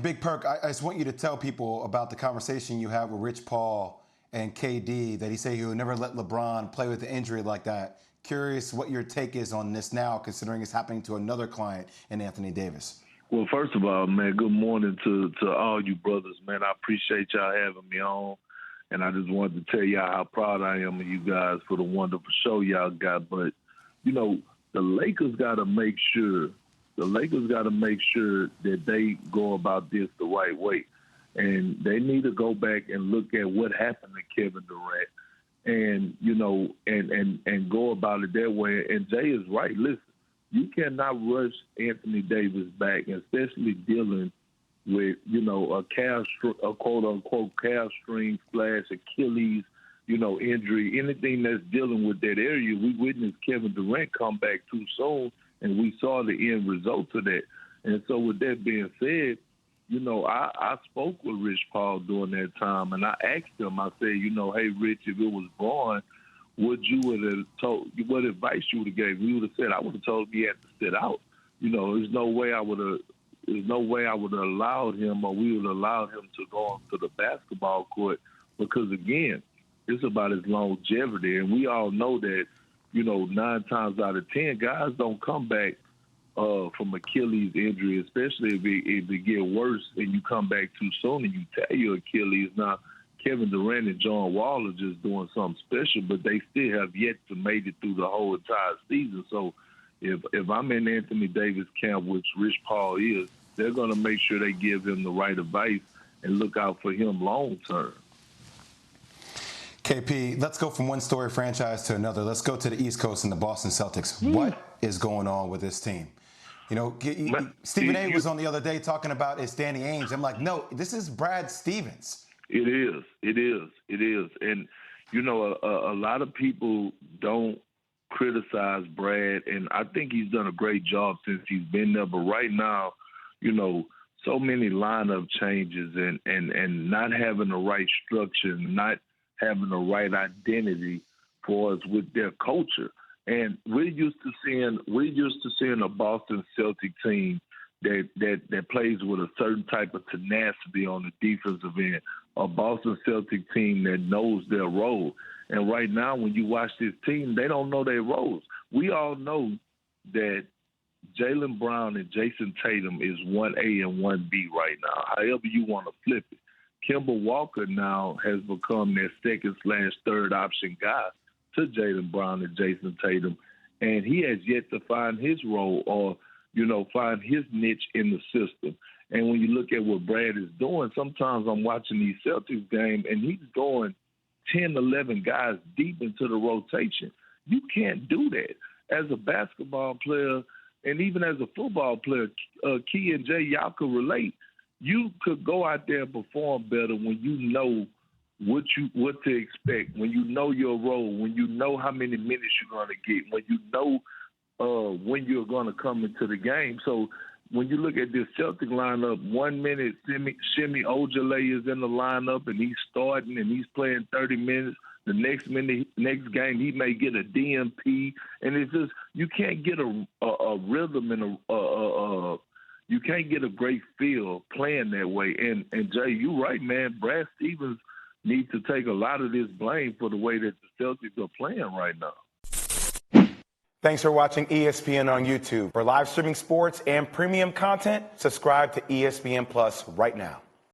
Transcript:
Big Perk, I just want you to tell people about the conversation you had with Rich Paul and KD that he said he would never let LeBron play with an injury like that. Curious what your take is on this now, considering it's happening to another client in Anthony Davis. Well, first of all, man, good morning to all you brothers, man. I appreciate y'all having me on. And I just wanted to tell y'all how proud I am of you guys for the wonderful show y'all got. But, you know, the Lakers got to make sure that they go about this the right way. And they need to go back and look at what happened to Kevin Durant and, you know, and go about it that way. And Jay is right. Listen, you cannot rush Anthony Davis back, especially dealing with, you know, a quote-unquote calf string / Achilles, you know, injury, anything that's dealing with that area. We witnessed Kevin Durant come back too soon, and we saw the end result of that. And so with that being said, you know, I spoke with Rich Paul during that time, and I asked him, I said, you know, hey, Rich, if it was Braun, what advice you would have gave? He would have said, I would have told him he had to sit out. You know, there's no way I would have allowed him, or we would have allowed him to go onto the basketball court, because again, it's about his longevity, and we all know that, you know, 9 times out of 10, guys don't come back from Achilles injury, especially if it get worse and you come back too soon and you tear your Achilles. Now, Kevin Durant and John Wall are just doing something special, but they still have yet to make it through the whole entire season. So if I'm in Anthony Davis' camp, which Rich Paul is, they're going to make sure they give him the right advice and look out for him long term. KP, let's go from one story franchise to another. Let's go to the East Coast and the Boston Celtics. What is going on with this team? You know, Stephen A. was on the other day talking about it's Danny Ainge. I'm like, no, this is Brad Stevens. It is. And, you know, a lot of people don't criticize Brad, and I think he's done a great job since he's been there. But right now, you know, so many lineup changes and not having the right structure, not having the right identity for us with their culture. And we're used to seeing a Boston Celtic team that plays with a certain type of tenacity on the defensive end, a Boston Celtic team that knows their role. And right now, when you watch this team, they don't know their roles. We all know that Jaylen Brown and Jason Tatum is 1A and 1B right now, however you want to flip it. Kemba Walker now has become their second / third option guy to Jaylen Brown and Jason Tatum, and he has yet to find his role or, you know, find his niche in the system. And when you look at what Brad is doing, sometimes I'm watching these Celtics games, and he's going 10, 11 guys deep into the rotation. You can't do that. As a basketball player and even as a football player, Key and Jay, y'all could relate. You could go out there and perform better when you know what to expect, when you know your role, when you know how many minutes you're going to get, when you know when you're going to come into the game. So when you look at this Celtic lineup, 1 minute Shimmy Ojale is in the lineup and he's starting and he's playing 30 minutes. The next game he may get a DMP, and it's just you can't get a rhythm and you can't get a great feel playing that way. And Jay, you're right, man. Brad Stevens needs to take a lot of this blame for the way that the Celtics are playing right now. Thanks for watching ESPN on YouTube. For live streaming sports and premium content, subscribe to ESPN Plus right now.